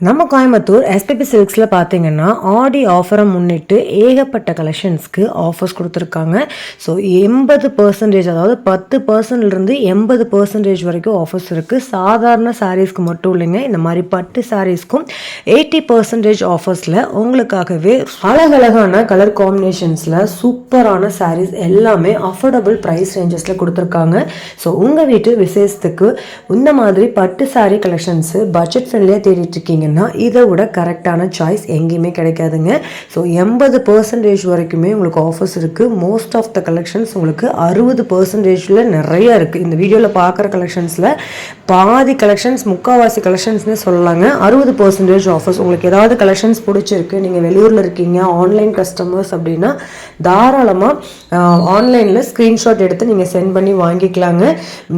நம்ம கோயம்புத்தூர் எஸ்பிபி சில்க்ஸில் பார்த்தீங்கன்னா ஆடி ஆஃபரை முன்னிட்டு ஏகப்பட்ட கலெக்ஷன்ஸ்க்கு ஆஃபர்ஸ் கொடுத்துருக்காங்க. ஸோ 80%, அதாவது 10%லேருந்து 80% வரைக்கும் ஆஃபர்ஸ் இருக்குது. சாதாரண சாரீஸ்க்கு மட்டும் இல்லைங்க, இந்த மாதிரி பட்டு சாரீஸ்க்கும் 80% ஆஃபர்ஸில் உங்களுக்காகவே அழகழகான கலர் காம்பினேஷன்ஸில் சூப்பரான சாரீஸ் எல்லாமே அஃபோர்டபுள் ப்ரைஸ் ரேஞ்சஸில் கொடுத்துருக்காங்க. ஸோ உங்கள் வீட்டு விசேஷத்துக்கு இந்த மாதிரி பட்டு சாரீ கலெக்ஷன்ஸு பட்ஜெட் ஃப்ரெண்ட்லியாக தேடிட்டு இருக்கீங்க, இதை விட கரெக்டான சாய்ஸ் எங்கேயுமே கிடைக்காதுங்க. ஸோ 80% வரைக்குமே உங்களுக்கு ஆஃபர்ஸ் இருக்குது. மோஸ்ட் ஆஃப் த கலெக்ஷன்ஸ் உங்களுக்கு 60% நிறைய இருக்குது. இந்த வீடியோவில் பார்க்குற கலெக்ஷன்ஸில் பாதி கலெக்ஷன்ஸ், முக்கால்வாசி கலெக்ஷன்ஸ்னே சொல்லலாங்க. 60% ஆஃபர்ஸ். உங்களுக்கு ஏதாவது கலெக்ஷன்ஸ் பிடிச்சிருக்கு, நீங்கள் வெளியூரில் இருக்கீங்க, ஆன்லைன் கஸ்டமர்ஸ் அப்படின்னா தாராளமாக ஆன்லைனில் ஸ்க்ரீன்ஷாட் எடுத்து நீங்கள் சென்ட் பண்ணி வாங்கிக்கலாங்க.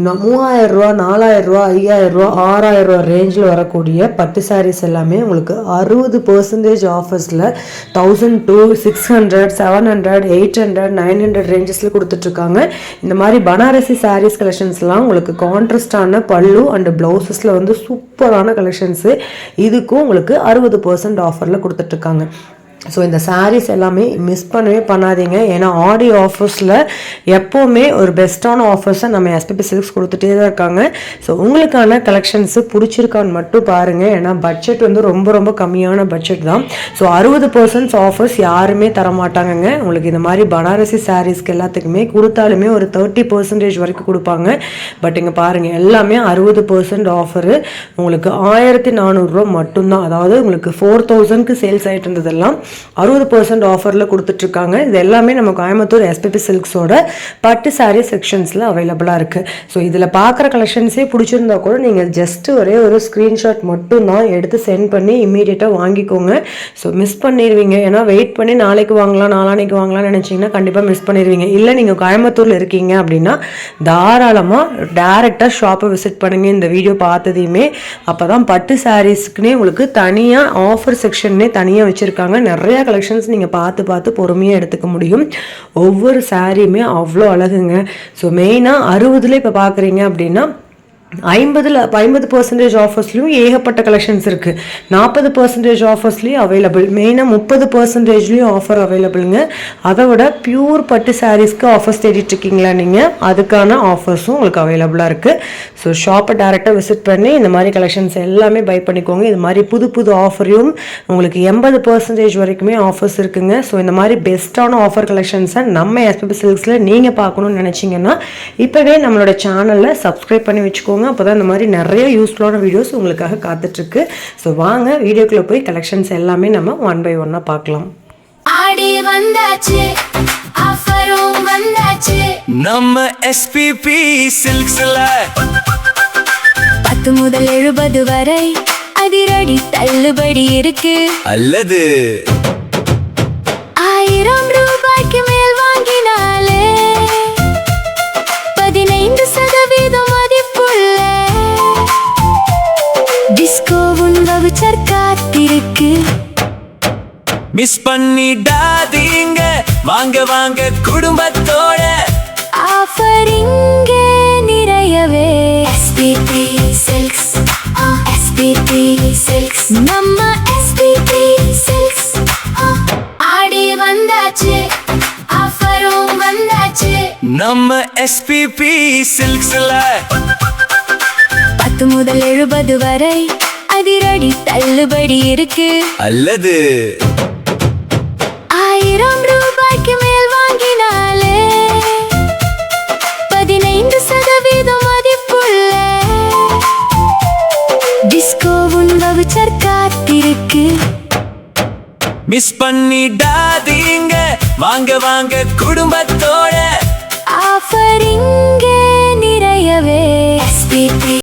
3000 ரூபா, 4000 ரூபா, 5000 ரூபா, 6000 ரூபா ரேஞ்சில் வரக்கூடிய பட்டு சாரீஸ் எல்லாமே உங்களுக்கு 60% ஆஃபர்ஸில் 1200, 600, 700, 800, 900 ரேஞ்சஸில் கொடுத்துட்ருக்காங்க. இந்த மாதிரி பனாரசி சாரீஸ் கலெக்ஷன்ஸ்லாம் உங்களுக்கு கான்ட்ராஸ்டான பல்லு அண்ட் ப்ளவுசஸில் வந்து சூப்பரான கலெக்ஷன்ஸு. இதுக்கும் உங்களுக்கு 60% ஆஃபரில் கொடுத்துட்ருக்காங்க. ஸோ இந்த சாரீஸ் எல்லாமே மிஸ் பண்ணவே பண்ணாதீங்க. ஏன்னா ஆடி ஆஃபர்ஸில் எப்போவுமே ஒரு பெஸ்ட்டான ஆஃபர்ஸை நம்ம எஸ்பிபி சில்க்ஸ் கொடுத்துட்டே தான் இருக்காங்க. ஸோ உங்களுக்கான கலெக்ஷன்ஸு பிடிச்சிருக்கான்னு மட்டும் பாருங்கள். ஏன்னா பட்ஜெட் வந்து ரொம்ப ரொம்ப கம்மியான பட்ஜெட் தான். ஸோ 60% ஆஃபர்ஸ் யாருமே தரமாட்டாங்கங்க. உங்களுக்கு இந்த மாதிரி பனாரசி சாரீஸ்க்கு எல்லாத்துக்குமே கொடுத்தாலுமே ஒரு 30% வரைக்கும் கொடுப்பாங்க. பட் இங்கே பாருங்கள், எல்லாமே 60% ஆஃபரு. உங்களுக்கு 1400 ரூபா மட்டும்தான். அதாவது உங்களுக்கு 4000க்கு சேல்ஸ் ஆகிட்டு இருந்ததெல்லாம் 60% ஆஃபரில் கொடுத்துட்ருக்காங்க. இது எல்லாமே நம்ம கோயம்புத்தூர் எஸ்பிபி சில்க்ஸோட பட்டு சாரீ செக்ஷன்ஸில் அவைலபிளாக இருக்குது. ஸோ இதில் பார்க்குற கலெக்ஷன்ஸே பிடிச்சிருந்தா கூட நீங்கள் ஜஸ்ட்டு ஒரே ஒரு ஸ்க்ரீன்ஷாட் மட்டும் தான் எடுத்து சென்ட் பண்ணி இம்மீடியட்டாக வாங்கிக்கோங்க. ஸோ மிஸ் பண்ணிடுவீங்க. ஏன்னா வெயிட் பண்ணி நாளைக்கு வாங்கலாம், நாளானைக்கு வாங்கலாம்னு நினச்சிங்கன்னா கண்டிப்பாக மிஸ் பண்ணிடுவீங்க. இல்லை நீங்கள் கோயம்புத்தூரில் இருக்கீங்க அப்படின்னா தாராளமாக டேரெக்டாக ஷாப்பை விசிட் பண்ணுங்கள். இந்த வீடியோ பார்த்ததையுமே அப்போ தான் பட்டு சாரீஸ்க்குனே உங்களுக்கு தனியாக ஆஃபர் செக்ஷன்னே தனியாக வச்சுருக்காங்க. நிறைய கலெக்ஷன்ஸ் நீங்கள் பார்த்து பொறுமையாக எடுத்துக்க முடியும். ஒவ்வொரு சாரியுமே அவ்வளோ அழகுங்க. ஸோ மெயினாக 60ல் இப்போ பார்க்குறீங்க அப்படின்னா 50% ஆஃபர்ஸ்லையும் ஏகப்பட்ட கலெக்ஷன்ஸ் இருக்குது. 40% ஆஃபர்ஸ்லேயும் அவைலபிள். மெயினாக 30%லேயும் ஆஃபர் அவைலபிளுங்க. அதை விட பியூர் பட்டு சாரீஸ்க்கு ஆஃபர்ஸ் தேடிட்டு இருக்கீங்களா நீங்கள், அதுக்கான ஆஃபர்ஸும் உங்களுக்கு அவைலபிளாக இருக்குது. ஸோ ஷாப்பை டேரெக்டாக விசிட் பண்ணி இந்த மாதிரி கலெக்ஷன்ஸ் எல்லாமே பை பண்ணிக்கோங்க. இது மாதிரி புது ஆஃபரையும் உங்களுக்கு 80% வரைக்குமே ஆஃபர்ஸ் இருக்குங்க. ஸோ இந்த மாதிரி பெஸ்ட்டான ஆஃபர் கலெக்ஷன்ஸை நம்ம எஸ்பிபி சில்க்ஸில் நீங்கள் பார்க்கணுன்னு நினச்சிங்கன்னா இப்போவே நம்மளோட சேனலில் சப்ஸ்கிரைப் பண்ணி வச்சுக்கோங்க. அப்போதான் இந்த மாதிரி நிறைய யூஸ்ஃபுல்லான வீடியோஸ் உங்களுக்காக காத்துட்ருக்கு. ஸோ வாங்க வீடியோக்குள்ளே போய் கலெக்ஷன்ஸ் எல்லாமே நம்ம ஒன் பை ஒன்னாக பார்க்கலாம். ஆடி வந்தாச்சு, ஆஃபரும் வந்தாச்சு நம்ம எஸ்பிபி சில்க்ஸ்ல 10 முதல் 70 வரை அதிரடி தள்ளுபடி இருக்கு. அல்லது 1000 ரூபாய்க்கு மேல் வாங்கினாலே 15% மதிப்புள்ள டிஸ்கோவும் வவுச்சர் காத்திருக்கு. மிஸ் பண்ணிடாதீங்க, வாங்க வாங்க குடும்பத்தோட ஆஃபர் இங்கே நிறையவே. எஸ்பிபி சில்க்ஸ், எஸ்பிபி சில்க்ஸ், நம்ம எஸ்பிபி சில்க்ஸ். ஆடி வந்தாச்சு, ஆஃபரும் வந்தாச்சு நம்ம எஸ்பிபி சில்க்ஸ்ல 10 முதல் 70 வரை அதிரடி தள்ளுபடி இருக்கு. அல்லது 1000 ரூபாய்க்கு மேல் வாங்கினாலே 15% மதிப்புள்ள டிஸ்கோவும் வவுச்சர் காத்திருக்கு. மிஸ் பண்ணிடாதீங்க, வாங்க வாங்க குடும்பத்தோட ஆஃபர் இங்கே நிறையவே. எஸ்பிபி